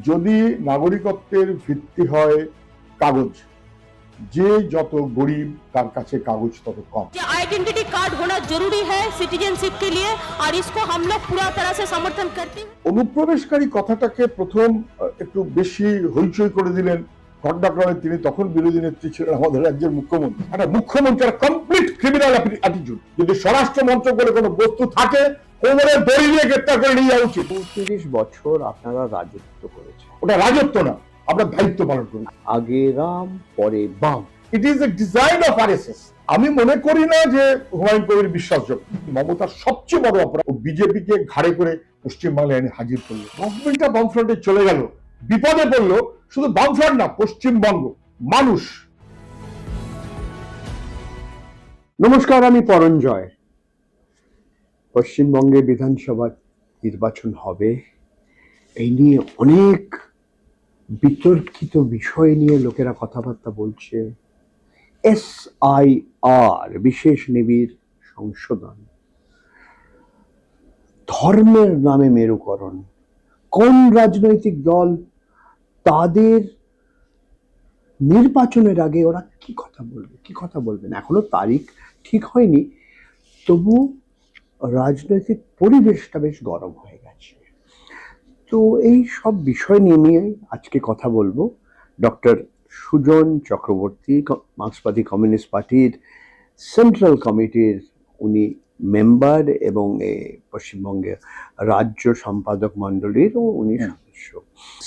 যদি নাগরিকত্বের ভিত্তি হয় কাগজ, যে যত গরিব তার কাছে কাগজ তত কম। आइडेंटिटी कार्ड होना जरूरी है सिटीजनशिप के लिए और इसको हम लोग पूरा तरह से समर्थन करते हैं। অনুপ্রবেশকারী কথাটাকে প্রথম একটু বেশি হইচই করে দিলেন ঘটনাক্রমে তিনি তখন বিরোধী নেত্রী ছিলেন আমাদের রাজ্যের মুখ্যমন্ত্রী। একটা মুখ্যমন্ত্রীর কমপ্লিট ক্রিমিনাল অ্যাটিটিউড। যদি স্বরাষ্ট্র মন্ত্রক বলে কোনো বস্তু থাকে কোমরে দড়ি দিয়ে গ্রেপ্তার করে নিয়ে যাওয়া উচিত। ৩৫ বছর আপনারা রাজত্ব করেছেন, ওটা রাজত্ব না, আমরা দায়িত্ব পালন করি। আগে রাম পরে বাম। It is a design of RSS. আমি মনে করি না যে হুমায়ুন কবির বিশ্বাসযোগ্য। মমতার সবচেয়ে বড় অপরাধ বিজেপিকে ঘাড়ে করে পশ্চিমবাংলায় এনে হাজির করলো। গভর্নমেন্টটা বামফ্রন্টে চলে গেল, বিপদে পড়লো শুধু বামফ্রন্ট না, পশ্চিমবঙ্গ মানুষ। নমস্কার, আমি পরঞ্জয়। পশ্চিমবঙ্গে বিধানসভা নির্বাচন হবে, এই নিয়ে অনেক বিতর্কিত বিষয় নিয়ে লোকেরা কথাবার্তা বলছে। SIR বিশেষ নিবিড় সংশোধন, ধর্মের নামে মেরুকরণ, কোন রাজনৈতিক দল তাদের নির্বাচনের আগে ওরা কি কথা বলবেন এখনো তারিখ ঠিক হয়নি, তবু রাজনৈতিক পরিবেশটা বেশ গরম হয়ে গেছে। তো এই সব বিষয় নিয়ে আজকে কথা বলবো। ডক্টর সুজন চক্রবর্তী, মার্ক্সবাদী কমিউনিস্ট পার্টির সেন্ট্রাল কমিটির উনি মেম্বার এবং পশ্চিমবঙ্গের রাজ্য সম্পাদক মণ্ডলীরও উনি সদস্য।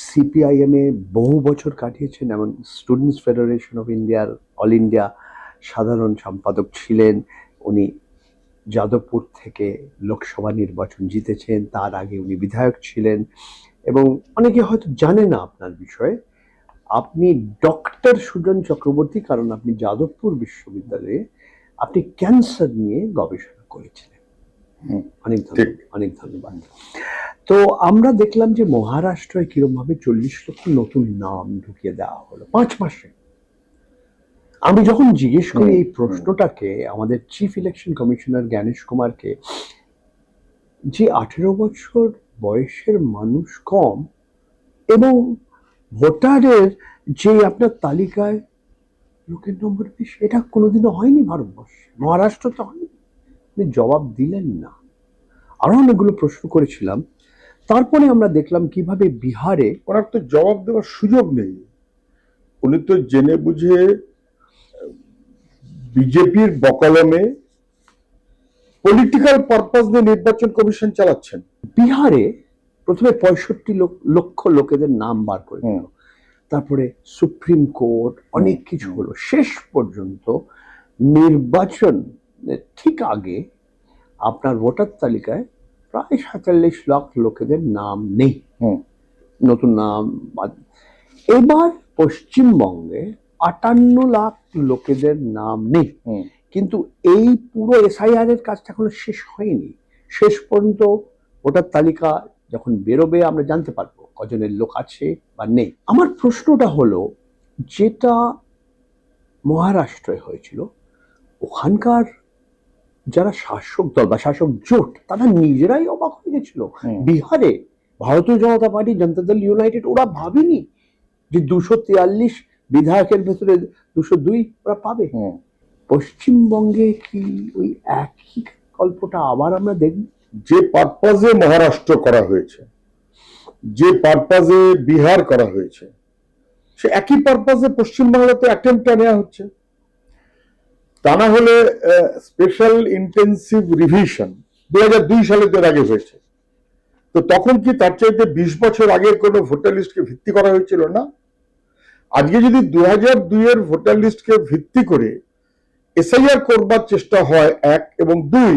CPIM এ বহু বছর কাটিয়েছেন, এমন স্টুডেন্টস ফেডারেশন অফ ইন্ডিয়ার অল ইন্ডিয়া সাধারণ সম্পাদক ছিলেন। উনি যাদবপুর থেকে লোকসভা নির্বাচন জিতেছেন, তার আগে উনি বিধায়ক ছিলেন। এবং অনেকে হয়তো জানে না আপনার বিষয়ে, আপনি ডক্টর সুজন চক্রবর্তী কারণ আপনি যাদবপুর বিশ্ববিদ্যালয়ে আপনি ক্যান্সার নিয়ে গবেষণা করেছিলেন। অনেক ধন্যবাদ। তো আমরা দেখলাম যে মহারাষ্ট্রে কিরকম ভাবে 40 লক্ষ নতুন নাম ঢুকিয়ে দেওয়া হলো 5 মাসে। আমি যখন জিজ্ঞেস করি এই প্রশ্নটাকে আমাদের চিফ ইলেকশন কমিশনার জ্ঞানেশ কুমারকে, যে 18 বছর বয়সের মানুষ কম এবং ভোটারের যে আপনার তালিকায় লোকের নম্বর বেশি, এটা কোনোদিনও হয়নি ভারতবর্ষে, মহারাষ্ট্র তো হয়নি। আপনি জবাব দিলেন না। আরো অনেকগুলো প্রশ্ন করেছিলাম, তারপরে আমরা দেখলাম কিভাবে বিহারে ওনার তো জবাব দেওয়ার সুযোগ নেই। উনি তো জেনে বুঝে বিজেপির বকলমে পলিটিক্যাল পারপাস নিয়ে নির্বাচন কমিশন চালাচ্ছেন। বিহারে প্রথমে 65 লক্ষ লোকেদের নাম বার করে দিল, তারপরে সুপ্রিম কোর্ট অনেক কিছু হলো, শেষ পর্যন্ত নির্বাচন ঠিক আগে আপনার ভোটার তালিকায় প্রায় 47 লাখ লোকেদের নাম নেই, নতুন নাম। এবার পশ্চিমবঙ্গে 58 লাখ লোকেদের নাম নেই, কিন্তু এই পুরো SIR এর কাজটা এখনো শেষ হয়নি। শেষ পর্যন্ত ভোটার তালিকা যখন বেরোবে আমরা জানতে পারবো কজনের লোক আছে বা নেই। আমার প্রশ্নটা হলো, যেটা মহারাষ্ট্রে হয়েছিল, ওখানকার যারা শাসক দল বা শাসক জোট তারা নিজেরাই অবাক হয়ে গেছিল। বিহারে ভারতীয় জনতা পার্টি, জনতা দল ইউনাইটেড, ওরা ভাবেনি যে 243 বিধায়কের ভেতরে 202 ওরা পাবে। পশ্চিমবঙ্গে কি ওই একই গল্পটা আবার আমরা দেখব? যে পারপাজে মহারাষ্ট্র করা হয়েছে, যে পারপাজে বিহার করা হয়েছে, সে একই পারপাজে পশ্চিমবাংলাতে অ্যাটেম্পটা নেওয়া হচ্ছে। তা না হলে স্পেশাল ইন্টেন্সিভ রিভিশন 2002 সালে এর আগে হয়েছে, তো তখন কি তার চাইতে 20 বছর আগের কোন ভোটার লিস্টকে ভিত্তি করা হয়েছিল না? আজকে যদি 2002 এর ভোটার লিস্টকে ভিত্তি করে SIR করবার চেষ্টা হয়, 1 এবং 2,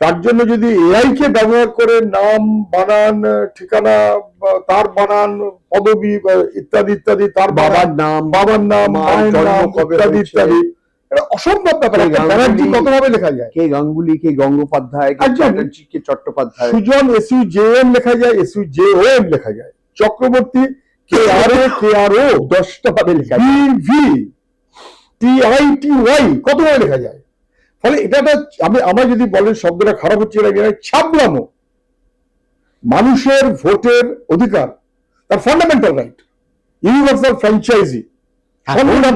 তার জন্য যদি AI কে ব্যবহার করে নাম, বানান, ঠিকানা, তার বানান, পদবি ইত্যাদি ইত্যাদি, তার বাবার নাম, মায়ের নাম ইত্যাদি ইত্যাদি, এটা অসম্ভব ব্যাপার। ব্যানার্জি কতভাবে লেখা যায়? কে গাঙ্গুলি, কে গঙ্গোপাধ্যায়, কে চট্টোপাধ্যায়, সুজন SUJM লেখা যায়, SUJOM লেখা যায়, চক্রবর্তী KRO 10টা ভাবে লেখা যায়, BVTITY কতভাবে লেখা যায়। ফলে এটা আমরা যদি বলেন শব্দটা খারাপ হচ্ছে, এটা ছাবলামো। মানুষের ভোটের অধিকার তার ফান্ডামেন্টাল রাইট, ইউনিভার্সাল ফ্র্যাঞ্চাইজি,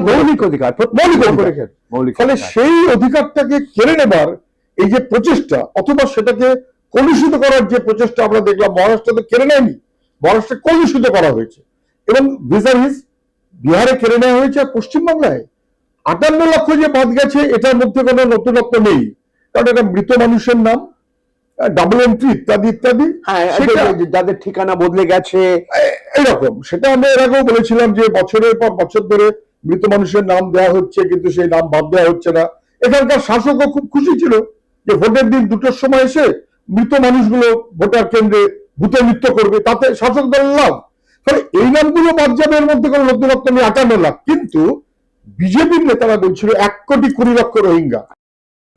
মৌলিক অধিকার, মৌলিক অধিকার। মৌলিক ফলে অধিকার। সেই অধিকারটাকে কেড়ে নেবার এই যে প্রচেষ্টা, অথবা সেটাকে কলুষিত করার যে প্রচেষ্টা আমরা দেখলাম, মহারাষ্ট্র তো কেড়ে নেয়নি, মহারাষ্ট্রে কলুষিত করা হয়েছে, এবং ভিসারিস বিহারে কেড়ে নেওয়া হয়েছে। আর পশ্চিমবাংলায় 58 লক্ষ যে বাদ গেছে, এটার মধ্যে কোনো নতুনত্ব নেই, কারণ এটা মৃত মানুষের নাম, ডাবল এন্ট্রি ইত্যাদি ইত্যাদি। হ্যাঁ, সেটা যাদের ঠিকানা বদলে গেছে এইরকম, সেটা আমরা এর আগেও বলেছিলাম যে বছরের পর বছর ধরে মৃত মানুষের নাম দেওয়া হচ্ছে, কিন্তু সেই নাম বাদ দেওয়া হচ্ছে না। এখানকার শাসকও খুব খুশি ছিল যে ভোটের দিন 2টোর সময় এসে মৃত মানুষগুলো ভোটার কেন্দ্রে ভূত নৃত্য করবে, তাতে শাসক দলের লাভ। ফলে এই নামগুলো বাদ যাবে, এর মধ্যে কোনো নতুনত্ব নেই। 58 লাখ, কিন্তু বিজেপির নেতারা বলছিল 1,20,00,000 রোহিঙ্গা,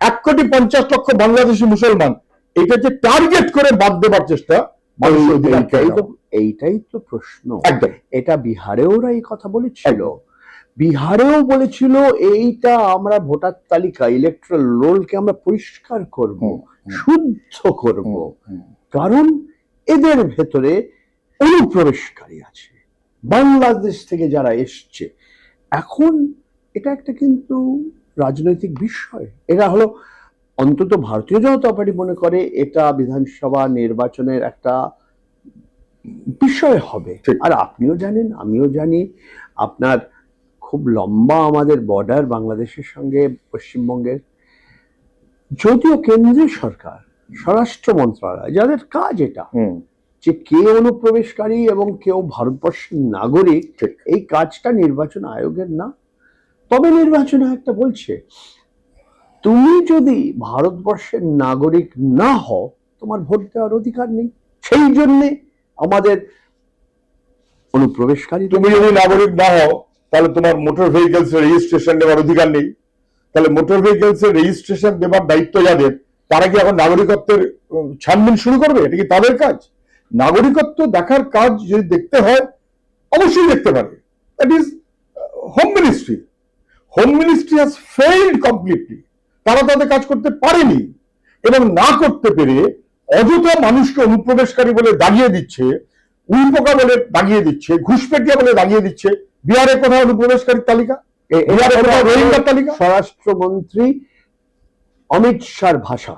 1,50,00,000 বাংলাদেশি মুসলমান, এটা যে টার্গেট করে বাদ দেবার চেষ্টা, মানুষের অধিকার কেড়ে নেওয়া। এইটাই তো প্রশ্ন। একদম। এটা বিহারেও ওরা এই কথা বলেছিল, বিহারেও বলেছিল এইটা আমরা ভোটার তালিকা, ইলেকট্রাল রোলকে আমরা পরিষ্কার করব, শুদ্ধ করব, কারণ এদের ভেতরে অনুপ্রবেশকারী আছে বাংলাদেশ থেকে যারা এসছে। এখন এটা একটা কিন্তু রাজনৈতিক বিষয়। এটা হলো, অন্তত ভারতীয় জনতা পার্টি মনে করে এটা বিধানসভা নির্বাচনের একটা বিষয় হবে। আর আপনিও জানেন, আমিও জানি, আপনার খুব লম্বা আমাদের বর্ডার বাংলাদেশের সঙ্গে পশ্চিমবঙ্গের। যদিও কেন্দ্রীয় সরকার, স্বরাষ্ট্র মন্ত্রণালয়, যাদের কাজ এটা, যে কে অনুপ্রবেশকারী এবং কেউ ভারতবর্ষের নাগরিক, এই কাজটা নির্বাচন আয়োগের না। তবে নির্বাচন আয়োগটা বলছে তুমি যদি ভারতবর্ষের নাগরিক না হও, তোমার ভোট দেওয়ার অধিকার নেই। সেই জন্যে আমাদের অনুপ্রবেশকারী, তুমি যদি নাগরিক না হও, তাহলে তোমার মোটর ভেহিকলস এর রেজিস্ট্রেশন দেওয়ার অধিকার নেই। তাহলে মোটর ভেহিকলস এর রেজিস্ট্রেশন দেওয়ার দায়িত্ব যাদের, তারা কি এখন নাগরিকত্বের ছানবিন শুরু করবে? এটা কি তাদের কাজ? নাগরিকত্ব দেখার কাজ যদি দেখতে হয়, অবশ্যই দেখতে পারে। That is home ministry. Home ministry has failed completely. তারা তাদের কাজ করতে পারেনি, এবং না করতে পেরে অযথা মানুষকে অনুপ্রবেশকারী বলে দাগিয়ে দিচ্ছে, উইপোকা বলে দাগিয়ে দিচ্ছে, ঘুষপেটিয়া বলে দাগিয়ে দিচ্ছে। বিহারে কোথাও অনুপ্রবেশকারীর তালিকা, বিহারে কোথাও রোহিঙ্গার তালিকা। স্বরাষ্ট্রমন্ত্রী অমিত শাহর ভাষা,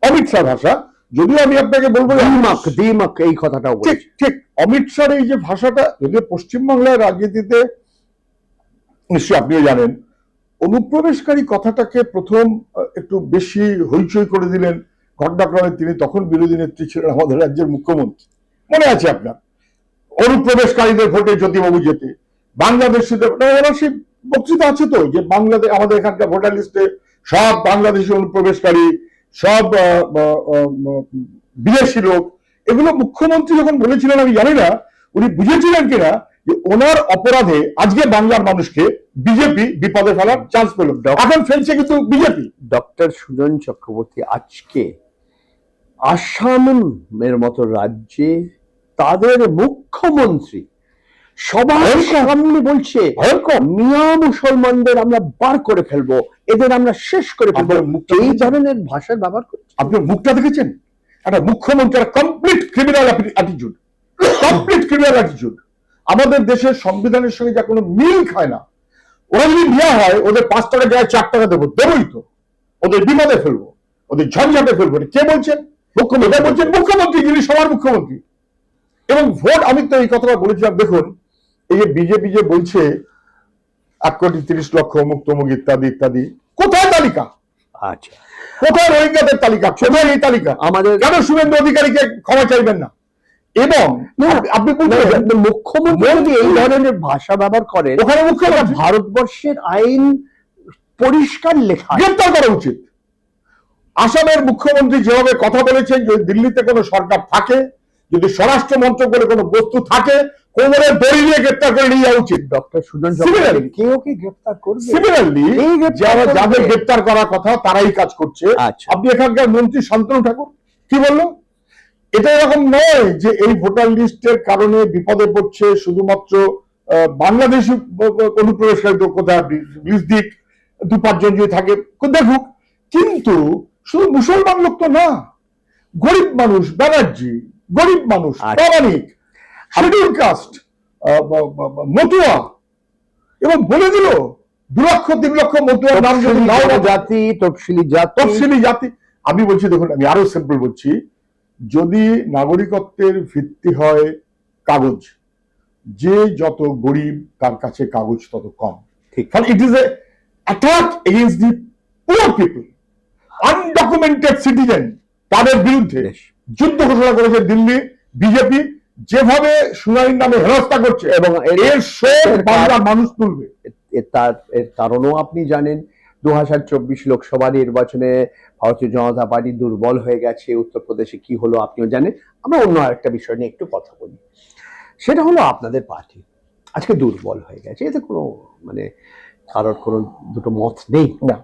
অমিত শাহ ভাষা, যদিও আমি আপনাকে বলবো দ্বিমত এই কথাটাও ঠিক ঠিক অমিত শাহর এই যে ভাষাটা, যদিও পশ্চিমবাংলার রাজনীতিতে নিশ্চয়ই আপনিও জানেন, অনুপ্রবেশকারী কথাটাকে প্রথম একটু বেশি হইচই করে দিলেন ঘটনাক্রমে তিনি তখন বিরোধী নেত্রী ছিলেন আমাদের রাজ্যের মুখ্যমন্ত্রী। মনে আছে আপনার? অনুপ্রবেশকারীদের ভোটে জ্যোতিবাবু যেতে, বাংলাদেশিদের ওরা সেই বক্তৃতা আছে তো, যে বাংলাদেশ, আমাদের এখানকার ভোটার লিস্টে সব বাংলাদেশি অনুপ্রবেশকারী, সব বিদেশি লোক। এগুলো মুখ্যমন্ত্রী যখন বলেছিলেন, আমি জানি না উনি বুঝেছিলেন কিনা যে ওনার অপরাধে আজকে বাংলার মানুষকে বিজেপি বিপদে ফেলার চান্স পেল। এখন ফেলছে কিন্তু বিজেপি। ডক্টর সুজন চক্রবর্তী আজকে আসামের মতো রাজ্যে তাদের মুখ্যমন্ত্রী সবার সামনে বলছে মিয়া মুসলমানদের আমরা বার করে ফেলবো, এদের আমরা শেষ করে ফেলবো। এই ধরনের ভাষার ব্যবহার করছে। আপনি মুখটা দেখেছেন? একটা মুখ্যমন্ত্রী complete criminal attitude, complete criminal attitude. আমাদের দেশের সংবিধানের সঙ্গে যা কোনো মিল খায় না। ওরা যদি নেওয়া হয়, ওদের 5 টাকা জায়গায় 4 টাকা দেবো, দেবই তো। ওদের বিপদে ফেলবো, ওদের ঝঞ্ঝাটে ফেলবো। কে বলছেন? মুখ্যমন্ত্রী বলছেন, মুখ্যমন্ত্রী, যিনি সবার মুখ্যমন্ত্রী। এবং ভোট, আমি তো এই কথাটা বলেছিলাম, দেখুন এই যে বিজেপি যে বলছে 1,30,00,000 অমুক তমুক ইত্যাদি ইত্যাদি, কোথায় তালিকা? আচ্ছা, কোথায় রোহিঙ্গাদের তালিকা? কোথায় এই তালিকা? আমাদের কেন শুভেন্দু অধিকারীকে ক্ষমা চাইবেন না? এবং আপনি মুখ্যমন্ত্রী এই ধরনের ভাষা ব্যবহার করেন, ওখানে মুখ্যমন্ত্রী ভারতবর্ষের আইন পরিষ্কার লেখা, গ্রেপ্তার করা উচিত। আসামের মুখ্যমন্ত্রী যেভাবে কথা বলেছেন, যদি দিল্লিতে কোনো সরকার থাকে, যদি স্বরাষ্ট্র মন্ত্রক বলে কোনো বস্তু থাকে, কোমরে দড়ি নিয়ে গ্রেপ্তার করে নিয়ে যাওয়া উচিত। ডক্টর সুজন চক্রবর্তী কেউ কি গ্রেপ্তার করবে? সিমিলারলি যাদের গ্রেপ্তার করার কথা তারাই কাজ করছে। আপনি এখানকার মন্ত্রী শান্তনু ঠাকুর কি বললো? এটা এরকম নয় যে এই ভোটার লিস্টের কারণে বিপদে পড়ছে শুধুমাত্র বাংলাদেশি অনুপ্রবেশকারী। কোথায় লিস্ট দিক, 2-5 জন যদি থাকে দেখুক, কিন্তু শুধু মুসলমান লোক তো না, গরিব মানুষ, ব্যানার্জি, গরিব মানুষ, প্রামাণিক, শিডিউল কাস্ট, মতুয়া, এবং বলে দিল 2 লক্ষ 3 লক্ষ মতুয়ার নাম যদি নাও না জাতি, তফসিলি জাতি। আমি বলছি দেখুন, আমি আরো সিম্পল বলছি, যদি নাগরিকত্বের ভিত্তি হয় কাগজ, যে যত গরিব তার কাছে কাগজ তত কম। ঠিক। কারণ it is a attack against the poor people, undocumented citizen, তাদের বিরুদ্ধে যুদ্ধ ঘোষণা করেছে দিল্লি বিজেপি, যেভাবে শুনানির নামে হেনস্থা করছে, এবং এর শোধ বাংলার মানুষ তুলবে। এর কারণও আপনি জানেন, 2024 লোকসভা নির্বাচনে ভারতীয় জনতা পার্টি দুর্বল হয়ে গেছে। উত্তরপ্রদেশে কি হলো আপনিও জানেন। আমরা অন্য আরেকটা বিষয় নিয়ে একটু কথা বলি, সেটা হলো আপনাদের পার্টি আজকে দুর্বল হয়ে গেছে। এতে কোনো মানে কারোর কোনো দুটো মত নেই না।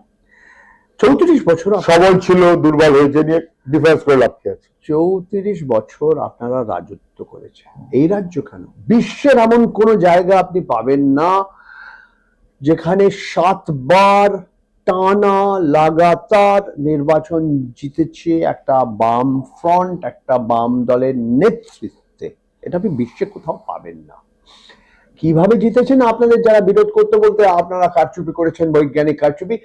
34 বছর সবল ছিল, দুর্বল হয়েছে নিয়ে ডিফেন্স করে লাভ কি আছে? 34 বছর আপনারা রাজত্ব করেছেন। এই রাজ্য কেন, বিশ্বের এমন কোন জায়গা আপনি পাবেন না যেখানে 7 বার টানা লাগাতার নির্বাচন জিতেছে একটা বাম ফ্রন্ট, একটা বাম দলের নেতৃত্বে। এটা আপনি বিশ্বে কোথাও পাবেন না। কিভাবে জিতেছেন? আপনাদের যারা বিরোধ করতে বলতে আপনারা কারচুপি করেছেন, বৈজ্ঞানিক কারচুপি।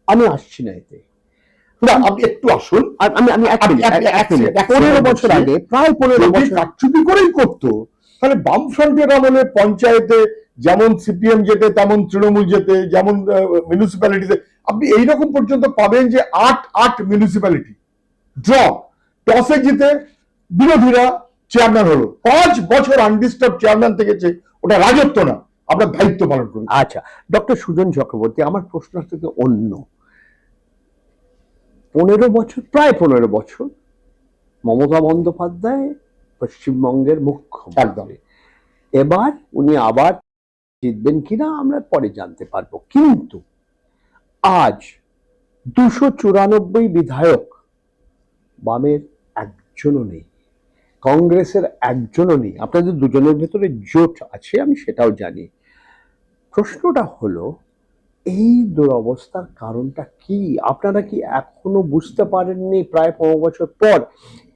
আমি আসছি না এতে, না আপনি একটু আসুন। আমি 15 বছর আগে, প্রায় 15 বছর কারচুপি করেই করতো, তাহলে বামফ্রন্টের আমলে পঞ্চায়েতে যেমন সিপিএম যেতে, তেমন তৃণমূল যেতে, যেমন মিউনিসিপ্যালিটিতে আপনি এইরকম পর্যন্ত পাবেন যে 8 মিউনিসিপ্যালিটি ড্র, টসে জিতে বিরোধীরা চেয়ারম্যান হলো। 5 বছর আনডিস্টার্ব চেয়ারম্যান থেকেছে। ওটা রাজত্ব না, আমরা দায়িত্ব পালন করি। আচ্ছা ডক্টর সুজন চক্রবর্তী, আমার প্রশ্ন থেকে অন্য। 15 বছর, প্রায় 15 বছর মমতা বন্দ্যোপাধ্যায় পশ্চিমবঙ্গের মুখ্যমন্ত্রী। এবার উনি আবার জিতবেন কিনা আমরা পরে জানতে পারবো, কিন্তু আজ 294 বিধায়ক, বামের একজনও নেই, কংগ্রেসের একজনও নেই। আপনাদের দুজনের ভেতরে জোট আছে, আমি সেটাও জানি। প্রশ্নটা হলো এই দুরবস্থার কারণটা কি? আপনারা কি এখনো বুঝতে পারেননি প্রায় 15 বছর পর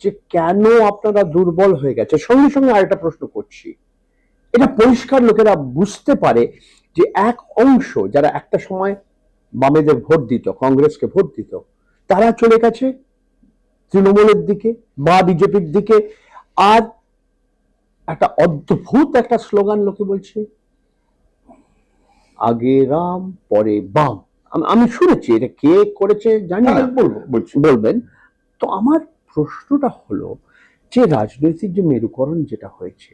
যে কেন আপনারা দুর্বল হয়ে গেছে? সঙ্গে সঙ্গে আরেকটা প্রশ্ন করছি, এটা পরিষ্কার লোকেরা বুঝতে পারে যে এক অংশ যারা একটা সময় বামেদের ভোট দিত, কংগ্রেসকে ভোট দিত, তারা চলে গেছে তৃণমূলের দিকে বা বিজেপির দিকে। আর একটা অদ্ভুত একটা স্লোগান লোকে বলছে, আগে রাম পরে বাম। আমি শুনেছি, এটা কে করেছে জানি না, বলবেন। তো আমার প্রশ্নটা হলো যে রাজনৈতিক যে মেরুকরণ যেটা হয়েছে,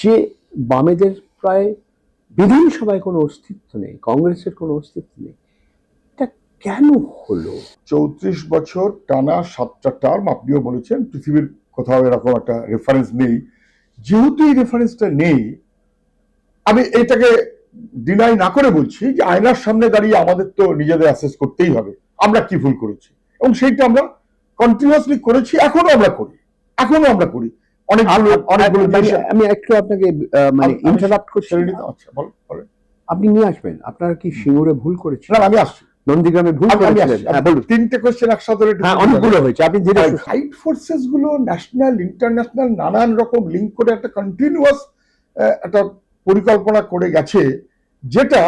যে বামেদের প্রায় বিধানসভায় কোনো অস্তিত্ব নেই, কংগ্রেসের কোনো অস্তিত্ব নেই, এটা কেন হলো? 34 বছর টানা 7টা টার্ম, আপনিও বলেছেন পৃথিবীর কোথাও এরকম একটা রেফারেন্স নেই। যেহেতু এই রেফারেন্সটা নেই, আমি এটাকে ডিনাই না করে বলছি যে আয়নার সামনে দাঁড়িয়ে আমাদের তো নিজেদের অ্যাসেস করতেই হবে আমরা কি ভুল করেছি, এবং সেইটা আমরা কন্টিনিউয়াসলি করেছি, এখনো আমরা করি অনেকগুলো। আমি একটু আপনাকে মানে ইন্টারাপ্ট করছি। আচ্ছা বলেন। আপনি নিয়ে আসবেন, আপনারা কি সিঙ্গুরে ভুল করেছেন? না আমি আসছি। নন্দীগ্রামে ভুল করেছিলেন? বলুন। 3টে কোশ্চেন একসাথে, অনেকগুলো হয়েছে। আপনি ধীরে সাইড ফোর্সেস গুলো ন্যাশনাল ইন্টারন্যাশনাল নানান রকম লিঙ্ক করে একটা কন্টিনিউয়াস একটা পরিকল্পনা করে গেছে, যেটা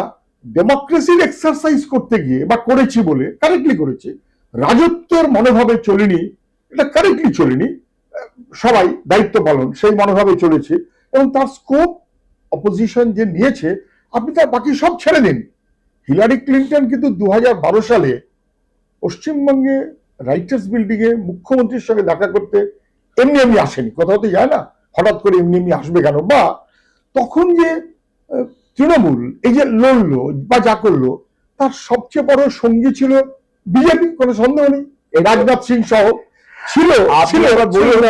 ডেমোক্রেসির এক্সারসাইজ করতে গিয়ে বা করেছি বলে কারেক্টলি করেছে, রাজত্বের মনোভাবে চলিনি, এটা কারেক্টলি চলিনি, সবাই দায়িত্ব পালন সেই মনোভাবে চলেছে, এবং তার স্কোপ অপোজিশন যে নিয়েছে আপনি তার বাকি সব ছেড়ে দিন। হিলারি ক্লিন্টন কিন্তু 2012 সালে পশ্চিমবঙ্গে রাইটার্স বিল্ডিং এ মুখ্যমন্ত্রীর সঙ্গে দেখা করতে এমনি আসেনি, কোথাও তো যায় না, হঠাৎ করে এমনি আসবে কেন? বা তখন যে তৃণমূল এই যে লড়লো বা যা করলো, তার সবচেয়ে বড় সঙ্গী ছিল বিজেপি, কোনো সন্দেহ নেই, রাজনাথ সিং সহ ছিল।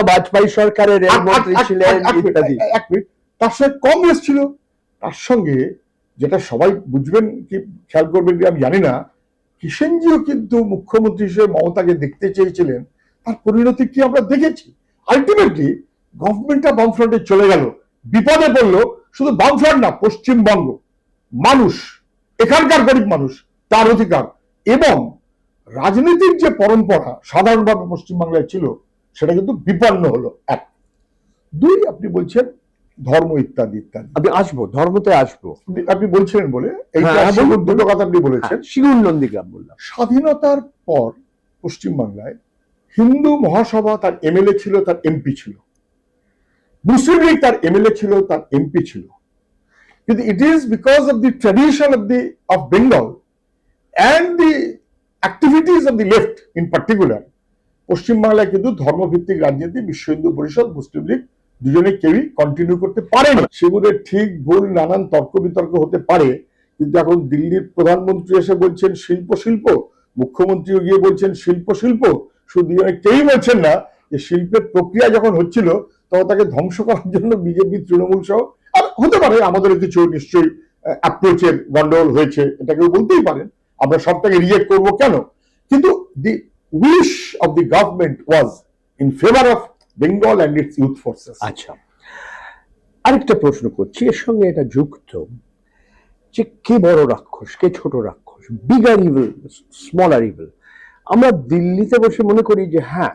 বাজপেয়ী সরকারের রেলমন্ত্রী ছিলেন ইত্যাদি। এক মিনিট, তার সঙ্গে কংগ্রেস ছিল, তার সঙ্গে যেটা সবাই বুঝবেন কি খেয়াল করবেন কি আমি জানি না, কিষেনজিও কিন্তু মুখ্যমন্ত্রী হিসেবে মমতাকে দেখতে চেয়েছিলেন। তার পরিণতি কি আমরা দেখেছি। আলটিমেটলি গভর্নমেন্টটা বামফ্রন্টে চলে গেল, বিপদে পড়লো শুধু বামফ্রন্ট না, পশ্চিমবঙ্গ মানুষ, এখানকার গরিব মানুষ, তার অধিকার এবং রাজনীতির যে পরম্পরা সাধারণভাবে পশ্চিমবাংলায় ছিল সেটা কিন্তু বিপন্ন হলো। 1 2 আপনি বলছেন ধর্ম ইত্যাদি ইত্যাদি। আমি আসবো, ধর্মতে আসবো। আপনি বলছিলেন বলে এইটা হ্যাঁ, বলুন, দুটো কথা আপনি বলেছেন। সিঙ্গুর নন্দীগ্রাম বললাম। স্বাধীনতার পর পশ্চিমবাংলায় হিন্দু মহাসভা তার এমএলএ ছিল, তার এমপি ছিল, মুসলিম লীগ তার এমএলএ ছিল, তার এমপি ছিল। কিন্তু it is because of the tradition of Bengal and the activities of the left in particular, পশ্চিমবাংলায় কিন্তু ধর্মভিত্তিক রাজনীতি বিশ্ব হিন্দু পরিষদ, মুসলিম লীগ দুজনে কেউই কন্টিনিউ করতে পারেনি। সেগুলোর ঠিক ভুল নানান তর্ক বিতর্ক হতে পারে, কিন্তু এখন দিল্লির প্রধানমন্ত্রী এসে বলছেন শিল্প শিল্প, মুখ্যমন্ত্রীও গিয়ে বলছেন শিল্প শিল্প, শুধু দুজনে কেউই বলছেন না যে শিল্পের প্রক্রিয়া যখন হচ্ছিল তখন তাকে ধ্বংস করার জন্য বিজেপি, তৃণমূল সহ, আর হতে পারে আমাদের কিছু নিশ্চয়ই অ্যাপ্রোচের গন্ডগোল হয়েছে, এটা কেউ বলতেই পারেন, আমরা সবটাকে রিজেক্ট করবো কেন, কিন্তু দি wish of the government was in favor of Bengal and its youth forces. আচ্ছা, আরেকটা প্রশ্ন করছি এর সঙ্গে এটা যুক্ত, যে কে বড় রাক্ষস, কে ছোট রাক্ষস, বিগার ইভিল, স্মলার ইভিল। আমরা দিল্লিতে বসে মনে করি যে হ্যাঁ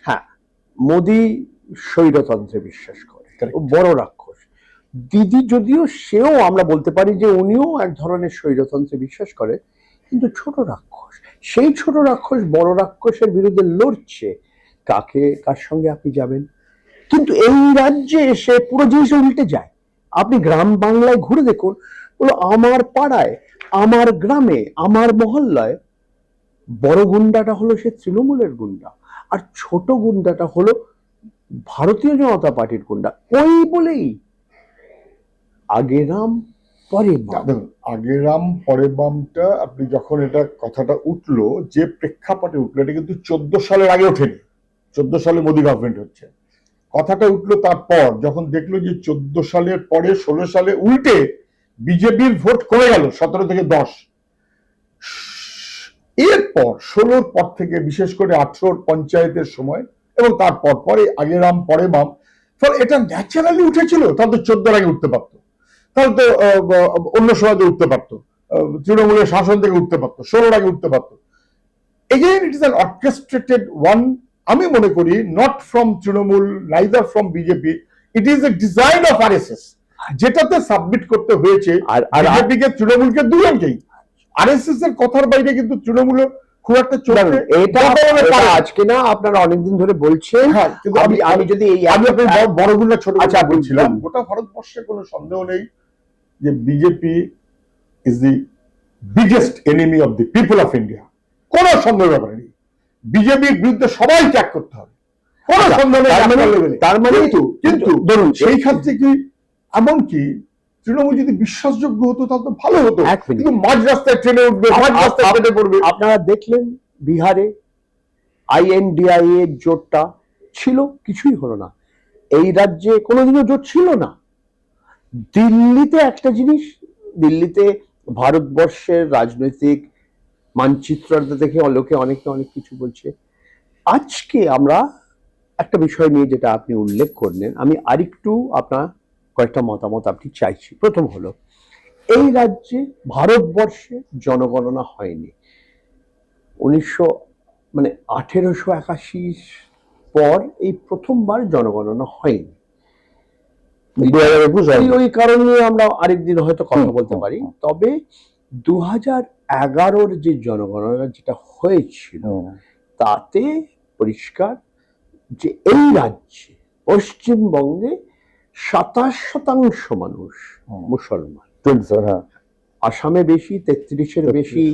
হ্যাঁ মোদি স্বৈরতন্ত্রে বিশ্বাস করে, ও বড় রাক্ষস। দিদি যদিও সেও আমরা বলতে পারি যে উনিও এক ধরনের স্বৈরতন্ত্রে বিশ্বাস করে, কিন্তু ছোট রাক্ষস। সেই ছোট রাক্ষস বড় রাক্ষসের বিরুদ্ধে লড়ছে, কার সঙ্গে আপনি যাবেন? কিন্তু এই রাজ্যে এসে পুরো জিনিস উল্টে যায়। আপনি গ্রাম বাংলায় ঘুরে দেখুন, বলো আমার পাড়ায়, আমার গ্রামে, আমার মহল্লায় বড় গুন্ডাটা হলো সে তৃণমূলের গুন্ডা, আর ছোট গুন্ডাটা হলো ভারতীয় জনতা পার্টির গুন্ডা। ওই বলেই আগে রাম পরে বাম। আগে রাম পরে বামটা আপনি যখন এটা কথাটা উঠলো, যে প্রেক্ষাপটে উঠলো, এটা কিন্তু 14 সালের আগে ওঠেনি, 14 সালে মোদী গভর্নমেন্ট হচ্ছে, কথাটা উঠলো তারপর যখন দেখলো যে 14 সালের পরে 16 সালে উল্টে বিজেপির ভোট কমে গেল 17 থেকে 10, এরপর 16-র পর থেকে বিশেষ করে 18-র পঞ্চায়েতের সময় এবং তারপর পরে আগে রাম পরে বাম, ফলে এটা ন্যাচারালি উঠেছিল। তাহলে তো 14-র আগে উঠতে পারতো, তাহলে তো অন্য সময়তে উঠতে পারতো, তৃণমূলের শাসন থেকে উঠতে পারতো, 16-র আগে উঠতে পারতো। Again it is an orchestrated one, আমি মনে করি, not from Trinamool, neither from BJP, it is a design of RSS, যেটাতে সাবমিট করতে হয়েছে বিজেপিকে, তৃণমূলকে, দুজনকেই। আরএসএস এর কথার বাইরে কিন্তু তৃণমূল খুব একটা চলবে এটা আজকে না, আপনারা অনেকদিন ধরে বলছেন। কিন্তু আমি যদি আমি আপনি বড় গুন্ডা ছোট গুন্ডা বলছিলাম, গোটা ভারতবর্ষে কোনো সন্দেহ নেই যে BJP is the biggest enemy of the people of India, কোনো সন্দেহ ব্যাপারে নেই। বিজেপির বিরুদ্ধে সবাই ত্যাগ করতে হবে, কোনো সন্দেহ নেই। তার মানে কিন্তু ধরুন সেই ক্ষেত্রে কি এমনকি তৃণমূল যদি বিশ্বাসযোগ্য হতো তাহলে তো ভালো হতো, কিন্তু মাঝ রাস্তায় ট্রেনে উঠবে, মাঝ রাস্তায় ট্রেনে পড়বে। আপনারা দেখলেন বিহারে INDIA এর জোটটা ছিল, কিছুই হলো না। এই রাজ্যে কোনোদিনও জোট ছিল না। দিল্লিতে একটা জিনিস, দিল্লিতে ভারতবর্ষের রাজনৈতিক মানচিত্রটা দেখে লোকে অনেক কিছু বলছে। আজকে আমরা একটা বিষয় নিয়ে যেটা আপনি উল্লেখ করলেন, আমি আরেকটু আপনার কয়েকটা মতামত আপনি চাইছি। প্রথম হলো, এই রাজ্যে ভারতবর্ষে জনগণনা হয়নি 1881 পর, এই প্রথমবার জনগণনা হয়নি। ওই কারণে আমরা আরেকদিন হয়তো কথা বলতে পারি। তবে 2011-র যে জনগণনা যেটা হয়েছিল, তাতে পরিষ্কার যে এই রাজ্যে পশ্চিমবঙ্গে 27% মানুষ মুসলমান, আসামে বেশি, 33-এর বেশি,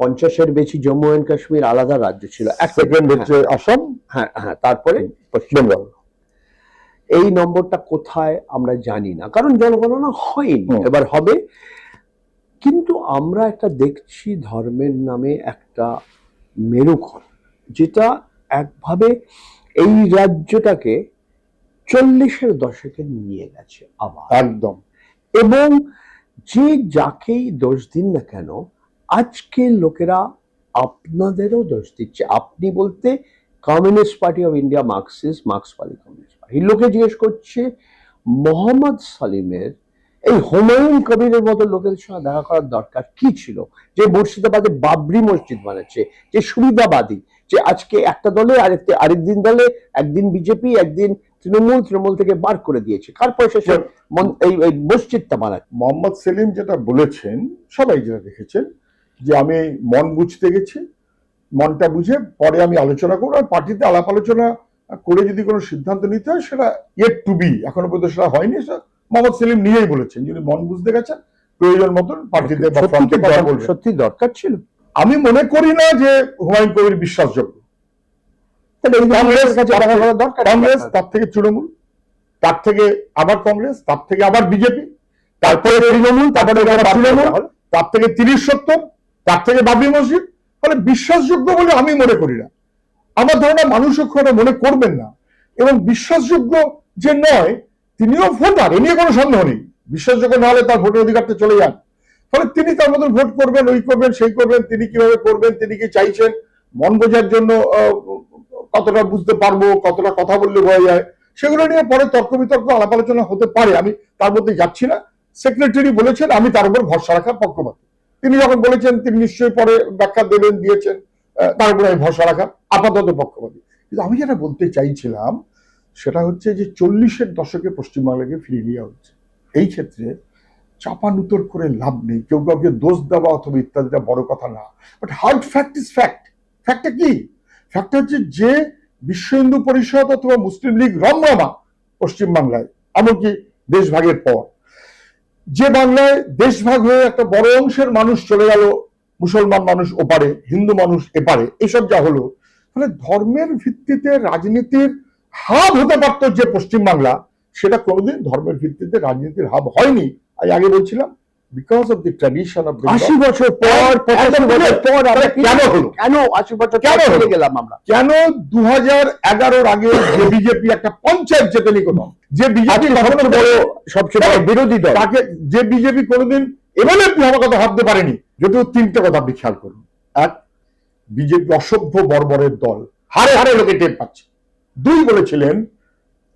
50-এর বেশি জম্মু এন্ড কাশ্মীর আলাদা রাজ্য ছিল। সেকেন্ড হচ্ছে আসাম, হ্যাঁ, তারপরে পশ্চিমবঙ্গ। এই নম্বরটা কোথায় আমরা জানি না, কারণ জনগণনা হয়নি, এবার হবে। কিন্তু আমরা একটা দেখছি ধর্মের নামে একটা মেরুকরণ, যেটা একভাবে এই রাজ্যটাকে 40-এর দশকে নিয়ে গেছে আবার একদম। এবং যে যাকেই দোষ দিন না কেন, আজকে লোকেরা আপনাদেরও দোষ দিচ্ছে। আপনি বলতে কমিউনিস্ট পার্টি অফ ইন্ডিয়া, মার্ক্সবাদী কমিউনিস্ট পার্টি। লোকে জিজ্ঞেস করছে মোহাম্মদ সালিমের, এই হুমায়ুন কবিরের মতো লোকেদের সঙ্গে দেখা করার দরকার কি ছিল, যে মুর্শিদাবাদে বাবরি মসজিদ বানাচ্ছে, যে সুবিধাবাদী, যে আজকে একটা দলে আরেকদিন দলে, একদিন বিজেপি, একদিন তৃণমূল থেকে বার করে দিয়েছে। কার পয়সা সে এই মসজিদটা বানাচ্ছে? মোহাম্মদ সেলিম যেটা বলেছেন, সবাই যেটা দেখেছেন, যে আমি মন বুঝতে গেছি, মনটা বুঝে পরে আমি আলোচনা করবো, আর পার্টিতে আলাপ আলোচনা করে যদি কোনো সিদ্ধান্ত নিতে হয় সেটা ইয়েট টু বি, এখনো পর্যন্ত সেটা হয়নি। সেটা মোহাম্মদ সেলিম নিজেই বলেছেন, যদি মন বুঝতে গেছেন প্রয়োজন মতন পার্টিতে বা ফ্রন্টে কথা বলবেন। সত্যি দরকার ছিল। আমি মনে করি না যে হুমায়ুন কবির বিশ্বাসযোগ্য। কংগ্রেস, তার থেকে তৃণমূল, তার থেকে আবার কংগ্রেস, তার থেকে আবার বিজেপি, তারপরে তৃণমূল, তারপরে তৃণমূল, তার থেকে 30-70, তার থেকে বাবরি মসজিদ। ফলে বিশ্বাসযোগ্য বলে আমি মনে করি না। আমার ধারণা মানুষও খুব মনে করবেন না। এবং বিশ্বাসযোগ্য যে নয়, তিনিও ভোটার, এ নিয়ে কোনো সন্দেহ নেই। বিশ্বাসযোগ্য না হলে তার ভোটের অধিকারটা চলে যান। ফলে তিনি তার মতন ভোট করবেন, ওই করবেন, সেই করবেন। তিনি কিভাবে করবেন, তিনি কি চাইছেন, মন বোঝার জন্য কতটা বুঝতে পারবো, কতটা কথা বললে বোঝা যায়, সেগুলো নিয়ে পরে তর্ক বিতর্ক আলাপ আলোচনা হতে পারে। আমি তার মধ্যে যাচ্ছি না। সেক্রেটারি বলেছেন, আমি তার উপর ভরসা রাখার পক্ষপাতী। তিনি যখন বলেছেন তিনি নিশ্চয়ই পরে ব্যাখ্যা দেবেন, দিয়েছেন, তার উপর আমি ভরসা রাখার আপাতত পক্ষপাতী। কিন্তু আমি যেটা বলতে চাইছিলাম সেটা হচ্ছে যে 40-এর দশকে পশ্চিমবাংলাকে ফিরিয়ে নেওয়া হচ্ছে। এই ক্ষেত্রে চাপানুতর করে লাভ নেই, কেউ কাউকে দোষ দেওয়া অথবা ইত্যাদিটা বড় কথা না। But hard fact is fact. ফ্যাক্টটা কি? ফ্যাক্টটা হচ্ছে যে বিশ্ব হিন্দু পরিষদ অথবা মুসলিম লীগ রমরমা পশ্চিমবাংলায়, এমনকি দেশভাগের পর, যে বাংলায় দেশভাগ হয়ে একটা বড় অংশের মানুষ চলে গেল, মুসলমান মানুষ ওপারে, হিন্দু মানুষ এপারে, এসব যা হলো, ফলে ধর্মের ভিত্তিতে রাজনীতির হাব হতে পারত যে পশ্চিমবাংলা, সেটা কোনোদিন ধর্মের ভিত্তিতে রাজনীতির হাব হয়নি। আমি আগে বলছিলাম, because of the tradition of 80 বছর পর, 85 বছর পর কেন হলো? কেন 80 বছর কেন চলে গেলাম আমরা? কেন 2011-র আগে যে বিজেপি একটা পঞ্চায়েত জেতেনি কোথাও, যে বিজেপি সবচেয়ে বড় বিরোধী দল, তাকে যে বিজেপি কোনোদিন এমএলএ কথা ভাবতে পারেনি। যদিও 3টে কথা আপনি খেয়াল করুন। এক, বিজেপি অসভ্য বর্বরের দল, হারে হারে লোকে টের পাচ্ছে। 2, বলেছিলেন,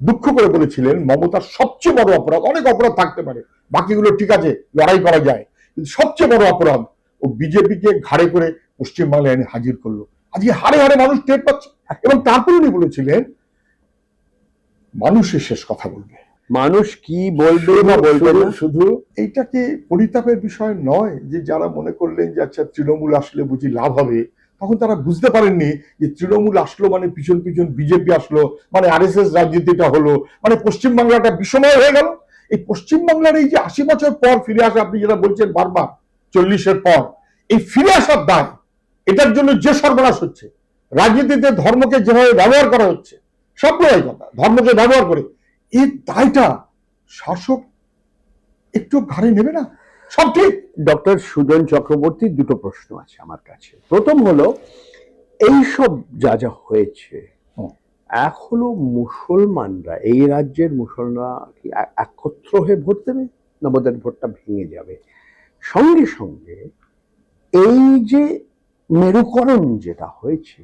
দুঃখ করে বলেছিলেন, মমতার সবচেয়ে বড় অপরাধ, অনেক অপরাধ থাকতে পারে, বাকিগুলো ঠিক আছে, লড়াই করা যায়, কিন্তু সবচেয়ে বড় অপরাধ ও বিজেপিকে ঘাড়ে করে পশ্চিমবাংলায় এনে হাজির করলো। আজকে হারে হারে মানুষ টের পাচ্ছে। এবং তারপরে উনি বলেছিলেন, মানুষের শেষ কথা বলবে, মানুষ কি বলবে না বলবে না। শুধু এইটা কি পরিতাপের বিষয় নয় যে যারা মনে করলেন যে আচ্ছা তৃণমূল আসলে বুঝি লাভ হবে, তখন তারা বুঝতে পারেননি যে তৃণমূল আসলো মানে পিছন পিছন বিজেপি আসলো, মানে আরএসএস রাজনীতিটা হলো, মানে পশ্চিমবাংলাটা বিষময় হয়ে গেল। এই পশ্চিমবাংলার এই যে 80 বছর পর ফিরে আসা, আপনি যেটা বলছেন বারবার, 40-এর পর এই ফিরে আসার দায়, এটার জন্য যে সর্বনাশ হচ্ছে, রাজনীতিতে ধর্মকে যেভাবে ব্যবহার করা হচ্ছে, সবগুলোই কথা, ধর্মকে ব্যবহার করে, এই দায়টা শাসক একটু ঘাড়ে নেবে না? সব ঠিক। ডক্টর সুজন চক্রবর্তীর 2টো প্রশ্ন আছে আমার কাছে। প্রথম হলো, এই সব যা যা হয়েছে, এখনো মুসলমানরা, এই রাজ্যের মুসলমানরা কি একত্র হয়ে ভোট দেবে, না ওদের ভোটটা ভেঙে যাবে? সঙ্গে সঙ্গে এই যে মেরুকরণ যেটা হয়েছে,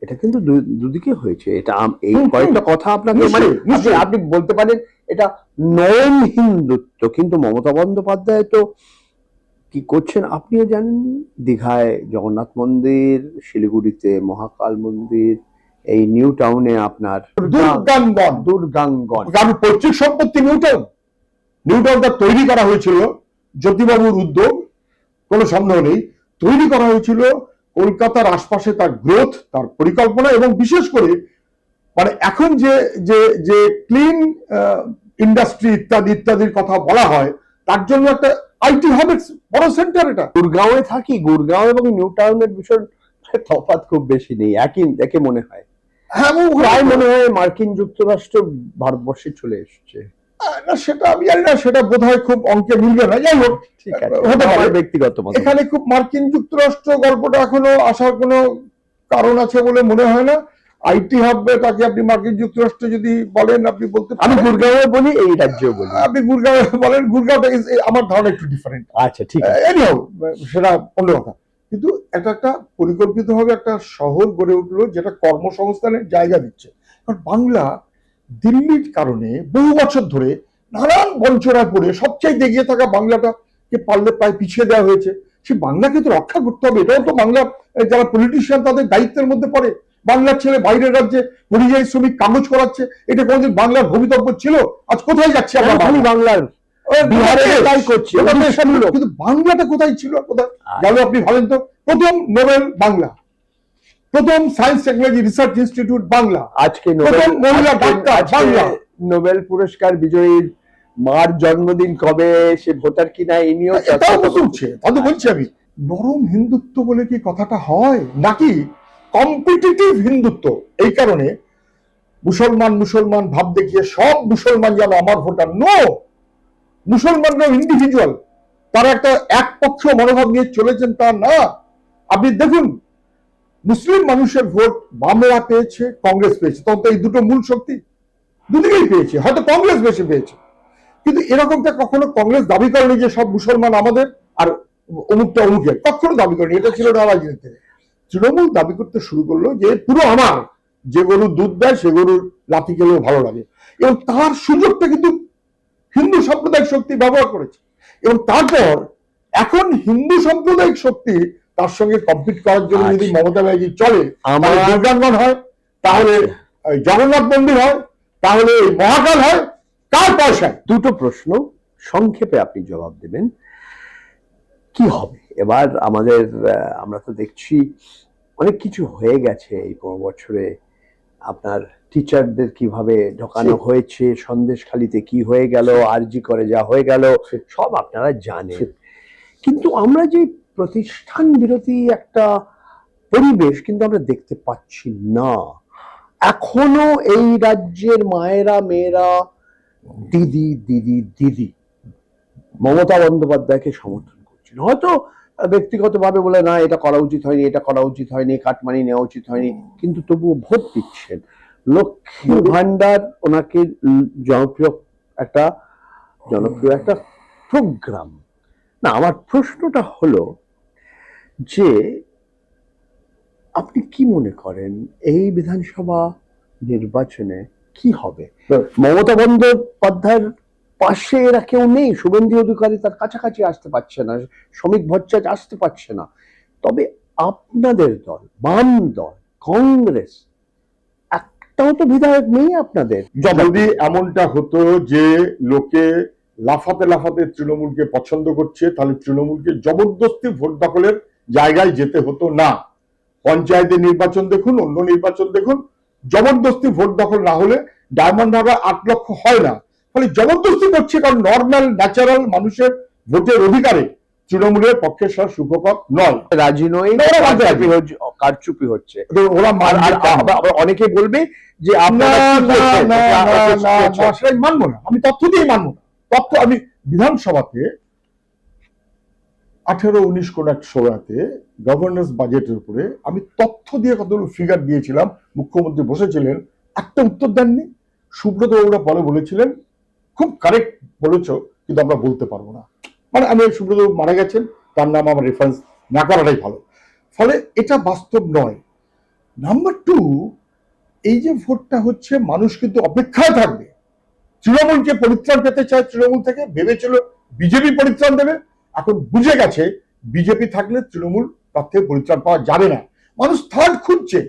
এটা কিন্তু দুদিকে হয়েছে। এটা এই কয়েকটা কথা আপনাকে, মানে আপনি বলতে পারেন এটা নন হিন্দুত্ব, কিন্তু মমতা বন্দ্যোপাধ্যায় তো কি করছেন আপনিও জানেন। দীঘায় জগন্নাথ মন্দির, শিলিগুড়িতে মহাকাল মন্দির, এই নিউ টাউনে আপনার দুর্গাঙ্গন, কারণ পৈতৃক সম্পত্তি নিউ টাউনটা তৈরি করা হয়েছিল জ্যোতিবাবুর উদ্যোগ, কোনো সন্দেহ নেই। তৈরি করা হয়েছিল কলকাতার আশপাশে তার গ্রোথ, তার পরিকল্পনা, এবং বিশেষ করে মানে এখন যে যে যে ক্লিন ইন্ডাস্ট্রি ইত্যাদি ইত্যাদির কথা বলা হয়, তার জন্য একটা আইটি হবে বড় সেন্টার। এটা গুরগাঁওয়ে থাকি, গুরগাঁও এবং নিউ টাউনের বিষয় তফাৎ খুব বেশি নেই, একই দেখে মনে হয়। হ্যাঁ, প্রায় মনে হয় মার্কিন যুক্তরাষ্ট্র ভারতবর্ষে চলে এসছে। না, সেটা আমি জানি না, সেটা বোধহয় খুব অঙ্কে মিলবে না। যাই হোক, ঠিক আছে, হতে পারে ব্যক্তিগত মত। এখানে খুব মার্কিন যুক্তরাষ্ট্র গল্পটা এখনো আসার কোনো কারণ আছে বলে মনে হয় না। আইটি হাববে, তাকে আপনি মার্কিন যুক্তরাষ্ট্র যদি বলেন, আপনি বলতে, আমি গুরগাঁও বলি, এই রাজ্য বলি, আপনি গুরগাঁও বলেন, গুরগাঁওটা আমার ধারণা একটু ডিফারেন্ট। আচ্ছা, ঠিক আছে, সেটা অন্য কথা। কিন্তু একটা পরিকল্পিতভাবে একটা শহর গড়ে উঠলো যেটা কর্মসংস্থানের জায়গা দিচ্ছে। কারণ বাংলা দিল্লির কারণে বহু বছর ধরে নানান বঞ্চনায় পড়ে সবচাইতে এগিয়ে থাকা বাংলাটাকে পারলে প্রায় পিছিয়ে দেওয়া হয়েছে। সে বাংলাকে তো রক্ষা করতে হবে, এটাও তো বাংলা যারা পলিটিশিয়ান তাদের দায়িত্বের মধ্যে পড়ে। বাংলার ছেলে বাইরের রাজ্যে পরিযায়ী শ্রমিক কাগজ করাচ্ছে, এটা কোনদিন বাংলার ভবিতব্য ছিল? আজ কোথায় যাচ্ছে আমরা? খালি বাংলার বিহারে তাই করছে, কিন্তু বাংলাটা কোথায় ছিল? কোথায় গেল আপনি ভাবেন তো? প্রথম নোবেল বাংলা, প্রথম science technology research institute Bangla, আজকে প্রথম মহিলা ডাক্তার বাংলা। নোবেল পুরস্কার বিজয়ীর মার জন্মদিন কবে, সে ভোটার কিনা, এই নিয়েও এটাও তো চলছে। তাহলে বলছি আমি, নরম হিন্দুত্ব বলে কি কথাটা হয়, নাকি কম্পিটিটিভ হিন্দুত্ব? এই কারণে মুসলমান মুসলমান ভাব দেখিয়ে সব মুসলমান যেন আমার ভোটার। নো, মুসলমানরাও ইন্ডিভিজুয়াল, তারা একটা একপক্ষীয় মনোভাব নিয়ে চলেছেন তা না। আপনি দেখুন, মুসলিম মানুষের ভোট বামরা পেয়েছে, কংগ্রেস পেয়েছে, তখন তো এই দুটো মূল শক্তি দুদিকেই পেয়েছে, হয়তো কংগ্রেস বেশি পেয়েছে, কিন্তু এরকমটা কখনো কংগ্রেস দাবি করেনি যে সব মুসলমান আমাদের আর অমুকটা অমুকের, কখনো দাবি করেনি। এটা ছিল না রাজনীতিতে। তৃণমূল দাবি করতে শুরু করলো যে পুরো আমার, যে গরুর দুধ দেয় সে গরুর লাথি খেলেও ভালো লাগে, এবং তার সুযোগটা কিন্তু হিন্দু সাম্প্রদায়িক শক্তি ব্যবহার করেছে। এবং তারপর এখন হিন্দু সাম্প্রদায়িক শক্তি তার সঙ্গে কম্পিট করার জন্য যদি মমতা ব্যানার্জি চলে, আমার দুর্গাঙ্গন হয়, তাহলে জগন্নাথ মন্দির হয়, তাহলে মহাকাল হয়, কার পয়সায়? দুটো প্রশ্ন সংক্ষেপে আপনি জবাব দেবেন। কি হবে এবার? আমাদের আমরা তো দেখছি অনেক কিছু হয়ে গেছে এই 15 বছরে। আপনার টিচারদের কিভাবে ঢোকানো হয়েছে, সন্দেশখালিতে কি হয়ে গেল, আরজি করে যা হয়ে গেল, সব আপনারা জানেন। কিন্তু আমরা যে প্রতিষ্ঠান বিরোধী একটা পরিবেশ কিন্তু আমরা দেখতে পাচ্ছি না। এখনো এই রাজ্যের মায়েরা মেয়েরা দিদি দিদি দিদি মমতা বন্দ্যোপাধ্যায়কে সমর্থন করছেন, হয়তো ব্যক্তিগতভাবে বলে না এটা করা উচিত হয়নি, এটা করা উচিত হয়নি, কাটমানি নেওয়া উচিত হয়নি, কিন্তু তবুও ভোট দিচ্ছেন। লক্ষ্মীর ভান্ডার ওনাকে জনপ্রিয় একটা প্রোগ্রাম। না, আমার প্রশ্নটা হলো যে আপনি কি মনে করেন এই বিধানসভা নির্বাচনে কি হবে? মমতা বন্দ্যোপাধ্যায়ের পাশে এরা কেউ নেই, শুভেন্দু অধিকারী তার কাছাকাছি আসতে পারছে না, শ্রমিক ভট্টাচার্য আসতে পারছে না। তবে আপনাদের দল, বাম দল, কংগ্রেস, একটাও তো বিধায়ক নেই আপনাদের। যদি এমনটা হতো যে লোকে লাফাতে লাফাতে তৃণমূলকে পছন্দ করছে, তাহলে তৃণমূলকে জবরদস্তি ভোট দখলের জায়গায় যেতে হতো না। পঞ্চায়েতের নির্বাচন দেখুন, অন্য নির্বাচন দেখুন, জবরদস্তি ভোট দখল না হলে ডায়মন্ড হারবার 8 লক্ষ হয় না। ফলে জবরদস্তি করছে, কারণ নর্মাল ন্যাচারাল মানুষের ভোটের অধিকারে তৃণমূলের পক্ষে সেটা সুখকর নয়, রাজি নয়, কারচুপি হচ্ছে। ওরা অনেকে বলবে যে সেটাই মানবো না, আমি তথ্য দিয়ে মানবো না। তথ্য আমি বিধানসভাতে 18-19 কোন এক সময়তে গভর্নেন্স বাজেটের উপরে আমি তথ্য দিয়ে কতগুলো ফিগার দিয়েছিলাম, মুখ্যমন্ত্রী বসেছিলেন, একটা উত্তর দেননি। সুব্রত বাবুরা পরে বলেছিলেন খুব কারেক্ট বলেছ, কিন্তু আমরা বলতে পারবো না। মানে আমি সুব্রত বাবু মারা গেছেন, তার নাম আমার রেফারেন্স না করাটাই ভালো। ফলে এটা বাস্তব নয়। নাম্বার 2, এই যে ভোটটা হচ্ছে, মানুষ কিন্তু অপেক্ষায় থাকবে। তৃণমূলকে পরিত্রাণ পেতে চায়, তৃণমূল থেকে ভেবেছিল বিজেপি পরিত্রাণ দেবে, এখন বুঝে গেছে বিজেপি থাকলে তৃণমূল তার থেকে পরিত্রাণ পাওয়া যাবে না। মানুষ থার্ড খুঁজছে,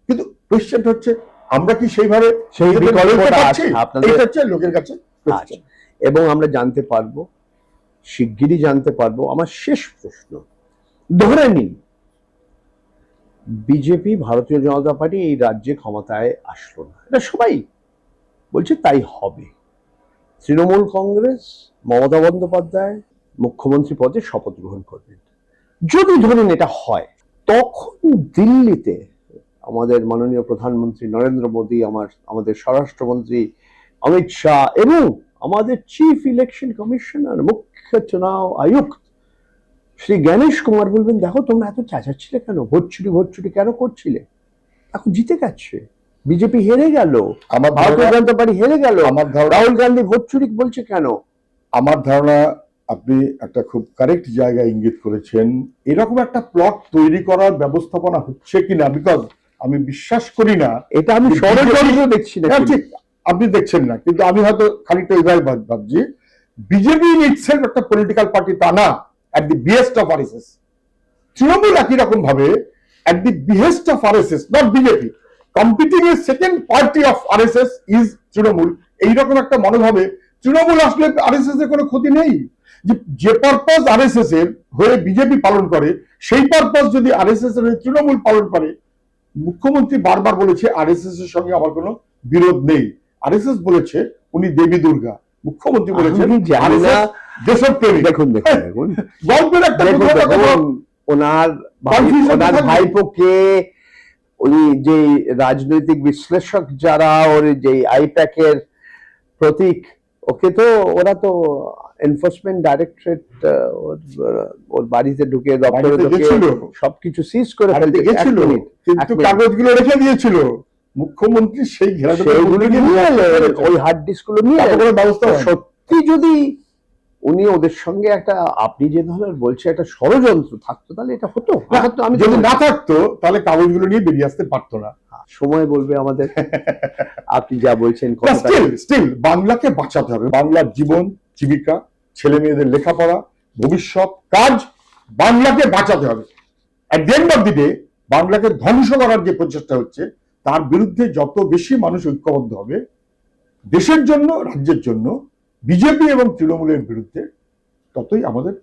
কিন্তু কোয়েশ্চেন হচ্ছে আমরা কি সেইভাবে লোকের কাছে। এবং আমরা জানতে পারবো, শিগগিরই জানতে পারবো। আমার শেষ প্রশ্ন, ধরে নিন বিজেপি, ভারতীয় জনতা পার্টি এই রাজ্যে ক্ষমতায় আসলো না, এটা সবাই বলছে তাই হবে, তৃণমূল কংগ্রেস, মমতা বন্দ্যোপাধ্যায় মুখ্যমন্ত্রী পদে শপথ গ্রহণ করবেন। যদি ধরুন এটা হয়, তখন দিল্লিতে আমাদের মাননীয় প্রধানমন্ত্রী নরেন্দ্র মোদী, আমাদের স্বরাষ্ট্রমন্ত্রী অমিত শাহ এবং আমাদের চিফ ইলেকশন কমিশনার, মুখ্য চুনাव আয়ুক্ত শ্রী গণেশ কুমার বলবেন, দেখো তোমরা এত চেঁচাচ্ছিলে কেন, ভোট চুরি কেন করছিলে? এখন জিতে গেছে, বিজেপি হেরে গেল, আমার ভারতীয় জনতা পার্টি হেরে গেল, আমার রাহুল গান্ধী ভোট চুরি বলছে কেন? আমার ধারণা আপনি একটা খুব কারেক্ট জায়গায় ইঙ্গিত করেছেন। এরকম একটা প্লট তৈরি করার ব্যবস্থাপনা হচ্ছে কিনা, বিকজ আমি বিশ্বাস করি না এটা। আমি ষড়যন্ত্র দেখছি না, ঠিক আপনি দেখছেন না, কিন্তু আমি হয়তো খানিকটা এইভাবে ভাবছি, বিজেপি ইটসেলফ একটা পলিটিক্যাল পার্টি তা না, at the behest of RSS। Trinamool একই রকম ভাবে at the behest of RSS, not BJP. Competing A second party of RSS is Trinamool, এইরকম একটা মনোভাবে তৃণমূল আসলে আরএসএস এর কোনো ক্ষতি নেই। যে পারপাস আরএসএস এর হয়ে বিজেপি পালন করে, সেই পারপাস যদি আরএসএস এর হয়ে তৃণমূল পালন করে, মুখ্যমন্ত্রী বারবার বলেছে আরএসএস এর সঙ্গে আমার কোনো বিরোধ নেই। আরএসএস বলেছে উনি দেবী দুর্গা, মুখ্যমন্ত্রী বলেছেন আমি জানি না। আরএসএস দেশের প্রেমী। দেখুন দেখুন গল্পের একটা দেখুন কথা বলো। দেখুন, ওনার Confusion ওনার থাকবে। ভাইপোকে উনি যে রাজনৈতিক বিশ্লেষক যারা ওর যে আইপ্যাকের প্রতীক, ওকে তো ওরা তো এনফোর্সমেন্ট ডাইরেক্টরেট ওর বাড়িতে ঢুকে দপ্তরে বাড়িতে ঢুকে গেছিল। সবকিছু সিজ করে বাড়িতে ফেলতে গেছিল, কিন্তু কাগজগুলো রেখে দিয়েছিল মুখ্যমন্ত্রী, সেই সেইগুলো নিয়ে এলেন, ওই হার্ড ডিস্ক গুলো নিয়ে তাতে এলেন। কোনো ব্যবস্থা তো হয়নি। সত্যি যদি উনি ওদের সঙ্গে একটা, আপনি যে ধরনের বলছেন একটা ষড়যন্ত্র থাকতো, তাহলে এটা হতো। হতো, আমি যদি না থাকতো তাহলে কাগজগুলো নিয়ে বেরিয়ে আসতে পারতো না। সময় বলবে আমাদের। আপনি যা বলছেন কতটা স্টিল বাংলাকে বাঁচাতে হবে। বাংলার জীবন জীবিকা, ছেলে মেয়েদের লেখাপড়া, ভবিষ্যৎ, কাজ, বাংলাকে বাঁচাতে হবে। At the end of the day বাংলাকে ধ্বংস করার যে প্রচেষ্টা হচ্ছে, তার বিরুদ্ধে যত বেশি মানুষ ঐক্যবদ্ধ হবে দেশের জন্য, রাজ্যের জন্য, বিজেপি এবং তৃণমূলের বিরুদ্ধে, ততই আমাদের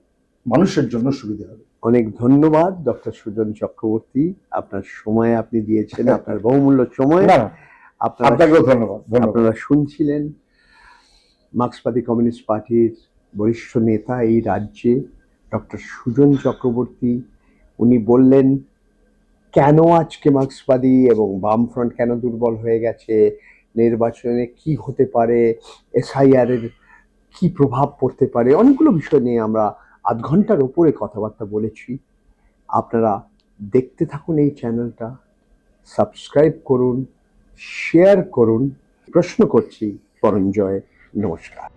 মানুষের জন্য সুবিধা হবে। অনেক ধন্যবাদ ডক্টর সুজন চক্রবর্তী, আপনার সময় আপনি দিয়েছেন, আপনার বহুমূল্য সময়। না, আপনারা আপনাকেও ধন্যবাদ। আপনারা শুনছিলেন মার্ক্সবাদী কমিউনিস্ট পার্টির বরিষ্ঠ নেতা এই রাজ্যে ডক্টর সুজন চক্রবর্তী। উনি বললেন কেন আজকে মার্ক্সবাদী এবং বামফ্রন্ট কেন দুর্বল হয়ে গেছে, নির্বাচনে কি হতে পারে, এসআইআর এর কি প্রভাব পড়তে পারে, অনেকগুলো বিষয় নিয়ে আমরা আধ ঘন্টার ওপরে কথাবার্তা বলেছি। আপনারা দেখতে থাকুন এই চ্যানেলটা, সাবস্ক্রাইব করুন, শেয়ার করুন। প্রশ্ন করছি পরঞ্জয়। নমস্কার।